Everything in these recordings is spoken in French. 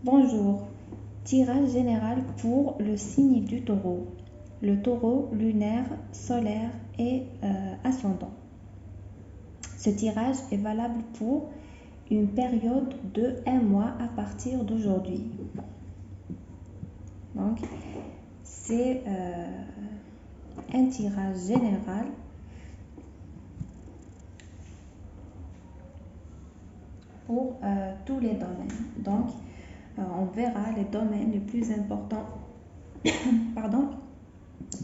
Bonjour. Tirage général pour le signe du taureau. Le taureau lunaire, solaire et ascendant. Ce tirage est valable pour une période de 1 mois à partir d'aujourd'hui. Donc, c'est un tirage général pour tous les domaines. Donc, on verra les domaines les plus importants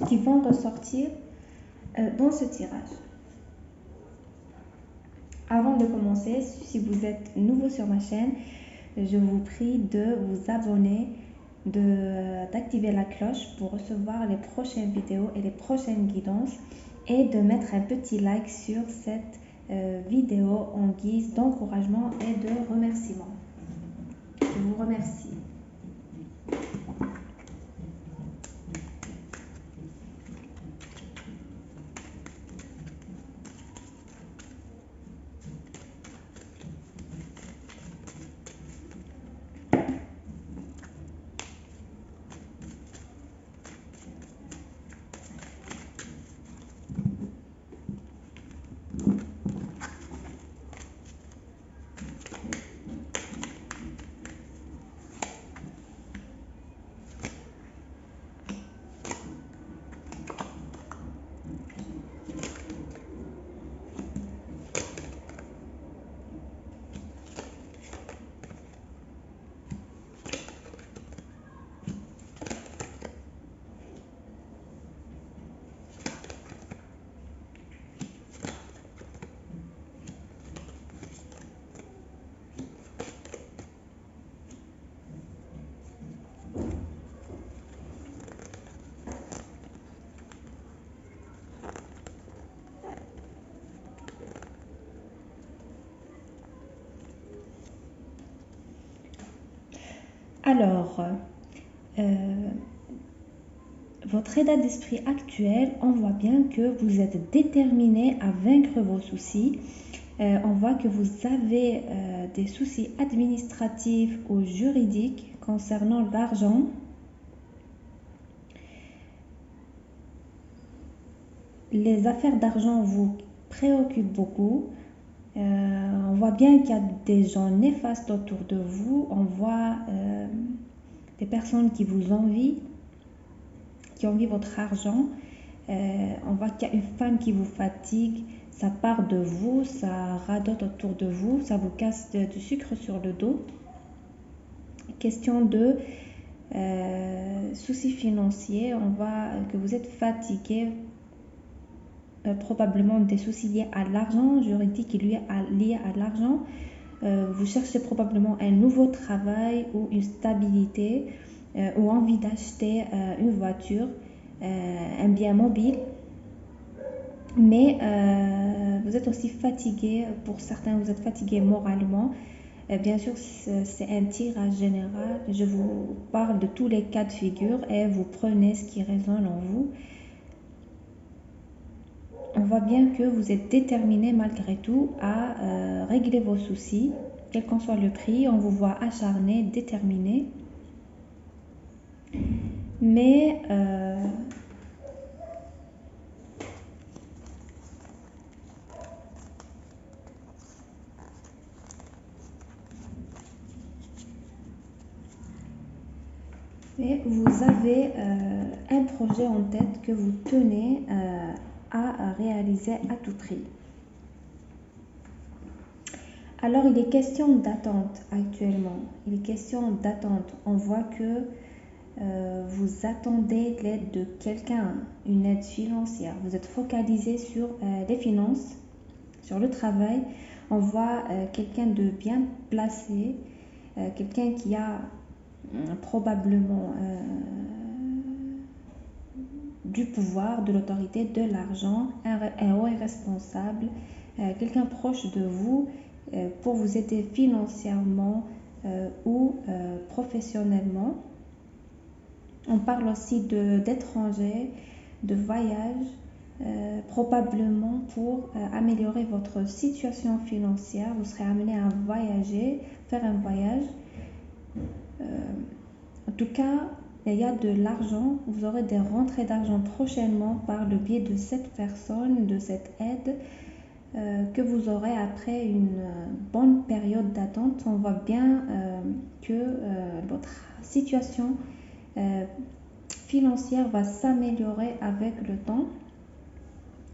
qui vont ressortir dans ce tirage. Avant de commencer, si vous êtes nouveau sur ma chaîne, je vous prie de vous abonner, d'activer la cloche pour recevoir les prochaines vidéos et les prochaines guidances et de mettre un petit like sur cette vidéo en guise d'encouragement et de remerciement. Je vous remercie. Alors, votre état d'esprit actuel, on voit bien que vous êtes déterminé à vaincre vos soucis. On voit que vous avez des soucis administratifs ou juridiques concernant l'argent. Les affaires d'argent vous préoccupent beaucoup. On voit bien qu'il y a des gens néfastes autour de vous. On voit des personnes qui vous envient, qui envient votre argent. On voit qu'il y a une femme qui vous fatigue. Ça part de vous, ça radote autour de vous, ça vous casse du sucre sur le dos. Question de soucis financiers. On voit que vous êtes fatigué. Probablement des soucis liés à l'argent, juridiques liés à l'argent. Vous cherchez probablement un nouveau travail ou une stabilité ou envie d'acheter une voiture, un bien mobile. Mais vous êtes aussi fatigué, pour certains vous êtes fatigué moralement. Bien sûr, c'est un tirage général. Je vous parle de tous les cas de figure et vous prenez ce qui résonne en vous. On voit bien que vous êtes déterminé malgré tout à régler vos soucis, quel qu'en soit le prix. On vous voit acharné, déterminé. Mais vous avez un projet en tête que vous tenez à réaliser à tout prix. Alors, il est question d'attente actuellement. Il est question d'attente. On voit que vous attendez l'aide de quelqu'un, une aide financière. Vous êtes focalisé sur les finances, sur le travail. On voit quelqu'un de bien placé, quelqu'un qui a probablement du pouvoir, de l'autorité, de l'argent, un haut responsable, quelqu'un proche de vous pour vous aider financièrement ou professionnellement. On parle aussi d'étrangers, de voyages, probablement pour améliorer votre situation financière. Vous serez amené à voyager, faire un voyage. tout cas, il y a de l'argent, vous aurez des rentrées d'argent prochainement par le biais de cette personne, de cette aide que vous aurez après une bonne période d'attente. On voit bien que votre situation financière va s'améliorer avec le temps.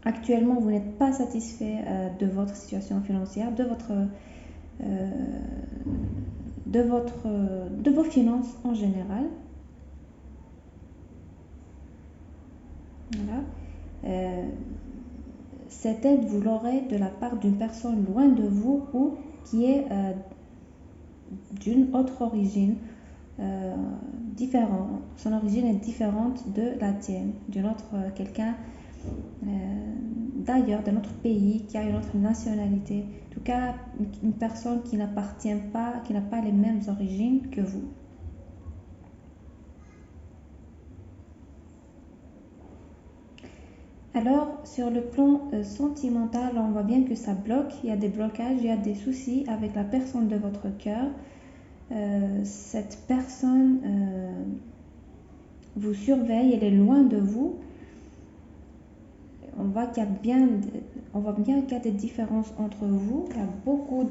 Actuellement, vous n'êtes pas satisfait de votre situation financière, de vos finances en général. Voilà. Cette aide, vous l'aurez de la part d'une personne loin de vous ou qui est d'une autre origine différente. Son origine est différente de la tienne, d'un autre quelqu'un d'ailleurs, d'un autre pays, qui a une autre nationalité. En tout cas, une personne qui n'appartient pas, qui n'a pas les mêmes origines que vous. Alors, sur le plan sentimental, on voit bien que ça bloque, il y a des blocages, il y a des soucis avec la personne de votre cœur. Cette personne vous surveille, elle est loin de vous. On voit bien qu'il y a des différences entre vous. Il y a beaucoup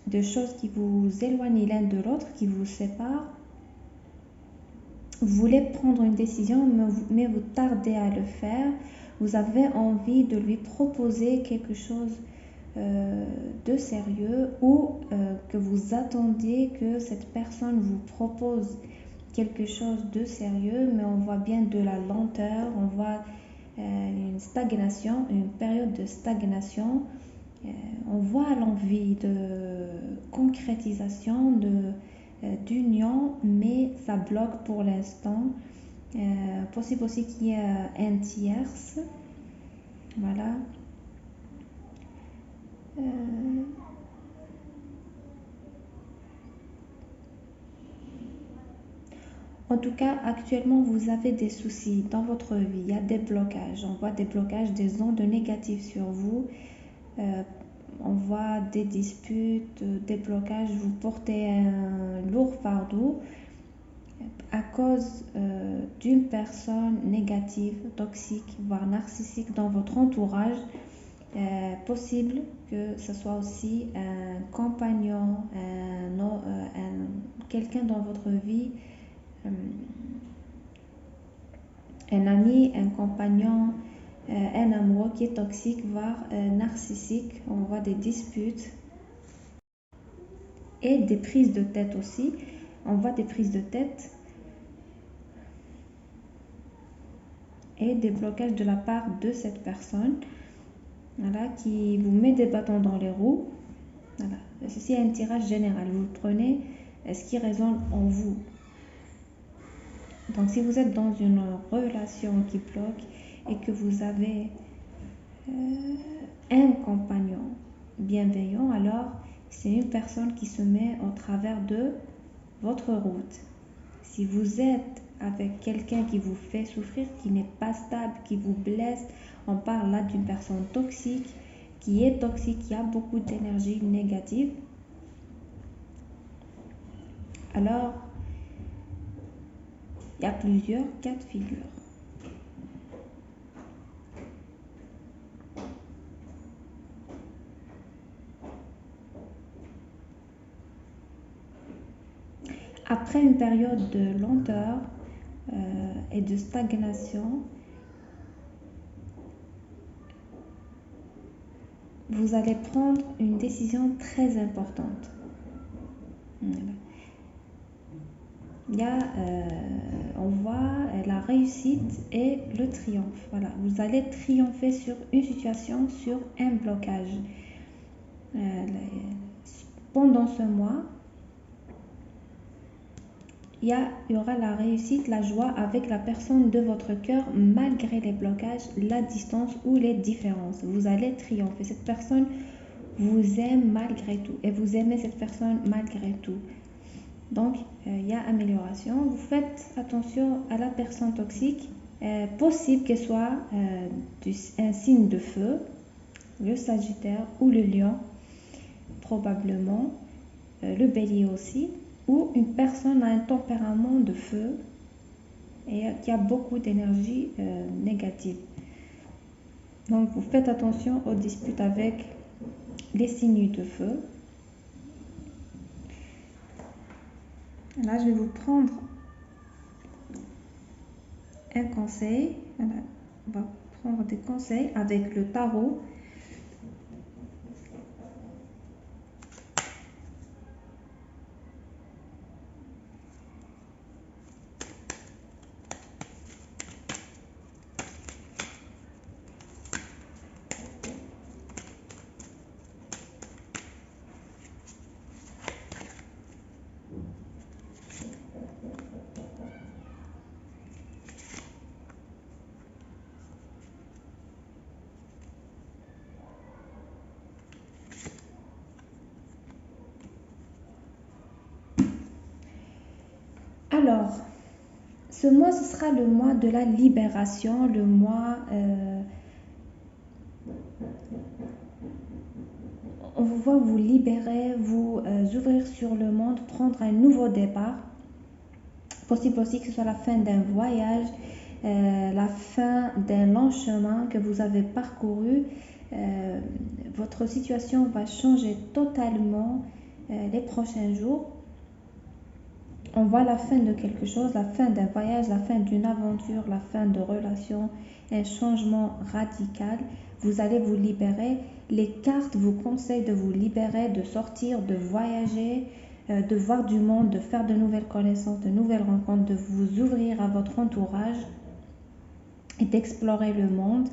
de choses qui vous éloignent l'un de l'autre, qui vous séparent. Vous voulez prendre une décision, mais vous tardez à le faire. Vous avez envie de lui proposer quelque chose de sérieux ou que vous attendiez que cette personne vous propose quelque chose de sérieux, mais on voit bien de la lenteur, on voit une stagnation, une période de stagnation. On voit l'envie de concrétisation, d'union, mais ça bloque pour l'instant. Possible aussi qu'il y ait un tierce. Voilà. En tout cas, actuellement, vous avez des soucis dans votre vie. Il y a des blocages. On voit des blocages, des ondes négatives sur vous. On voit des disputes, des blocages. Vous portez un lourd fardeau à cause d'une personne négative, toxique, voire narcissique dans votre entourage. Possible que ce soit aussi un compagnon, quelqu'un dans votre vie, un ami, un compagnon, un amoureux qui est toxique, voire narcissique. On voit des disputes et des prises de tête aussi. On voit des prises de tête et des blocages de la part de cette personne, voilà, qui vous met des bâtons dans les roues. Voilà. Ceci est un tirage général. Vous prenez ce qui résonne en vous. Donc, si vous êtes dans une relation qui bloque et que vous avez un compagnon bienveillant, alors c'est une personne qui se met au travers de votre route. Si vous êtes avec quelqu'un qui vous fait souffrir, qui n'est pas stable, qui vous blesse, on parle là d'une personne toxique, qui a beaucoup d'énergie négative. Alors, il y a plusieurs cas de figure. Après une période de lenteur et de stagnation, vous allez prendre une décision très importante. Il y a, on voit la réussite et le triomphe. Voilà, vous allez triompher sur une situation, sur un blocage. Pendant ce mois, il y aura la réussite, la joie avec la personne de votre cœur, malgré les blocages, la distance ou les différences. Vous allez triompher. Cette personne vous aime malgré tout et vous aimez cette personne malgré tout. Donc, il y a amélioration. Vous faites attention à la personne toxique. Possible qu'elle soit un signe de feu, le Sagittaire ou le Lion, probablement. le bélier aussi, ou une personne a un tempérament de feu et qui a beaucoup d'énergie négative. Donc vous faites attention aux disputes avec les signes de feu. Là, je vais vous prendre un conseil. Voilà. On va prendre des conseils avec le tarot. Alors, ce mois, ce sera le mois de la libération, le mois on vous voit vous libérer, vous ouvrir sur le monde, prendre un nouveau départ. Possible aussi que ce soit la fin d'un voyage, la fin d'un long chemin que vous avez parcouru. Votre situation va changer totalement les prochains jours. On voit la fin de quelque chose, la fin d'un voyage, la fin d'une aventure, la fin de relation, un changement radical. Vous allez vous libérer. Les cartes vous conseillent de vous libérer, de sortir, de voyager, de voir du monde, de faire de nouvelles connaissances, de nouvelles rencontres, de vous ouvrir à votre entourage et d'explorer le monde.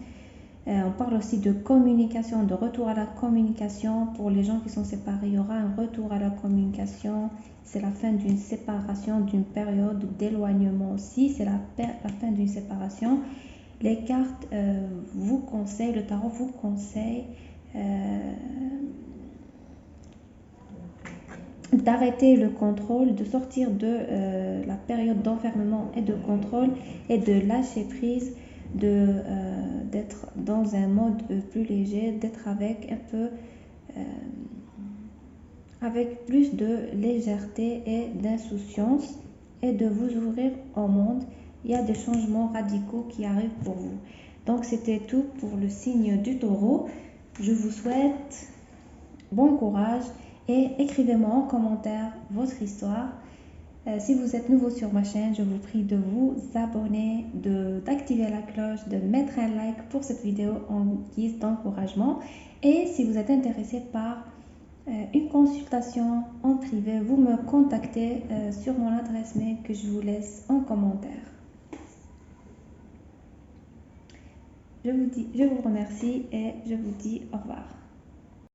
On parle aussi de communication, de retour à la communication. Pour les gens qui sont séparés, il y aura un retour à la communication. C'est la fin d'une séparation, d'une période d'éloignement aussi. C'est la fin d'une séparation. Les cartes vous conseillent, le tarot vous conseille d'arrêter le contrôle, de sortir de la période d'enfermement et de contrôle et de lâcher prise, d'être dans un mode plus léger, d'être avec un peu avec plus de légèreté et d'insouciance et de vous ouvrir au monde. Il y a des changements radicaux qui arrivent pour vous. Donc c'était tout pour le signe du taureau. Je vous souhaite bon courage et écrivez-moi en commentaire votre histoire. Si vous êtes nouveau sur ma chaîne, je vous prie de vous abonner, d'activer la cloche, de mettre un like pour cette vidéo en guise d'encouragement. Et si vous êtes intéressé par une consultation en privé, vous me contactez sur mon adresse mail que je vous laisse en commentaire. Je vous remercie et je vous dis au revoir.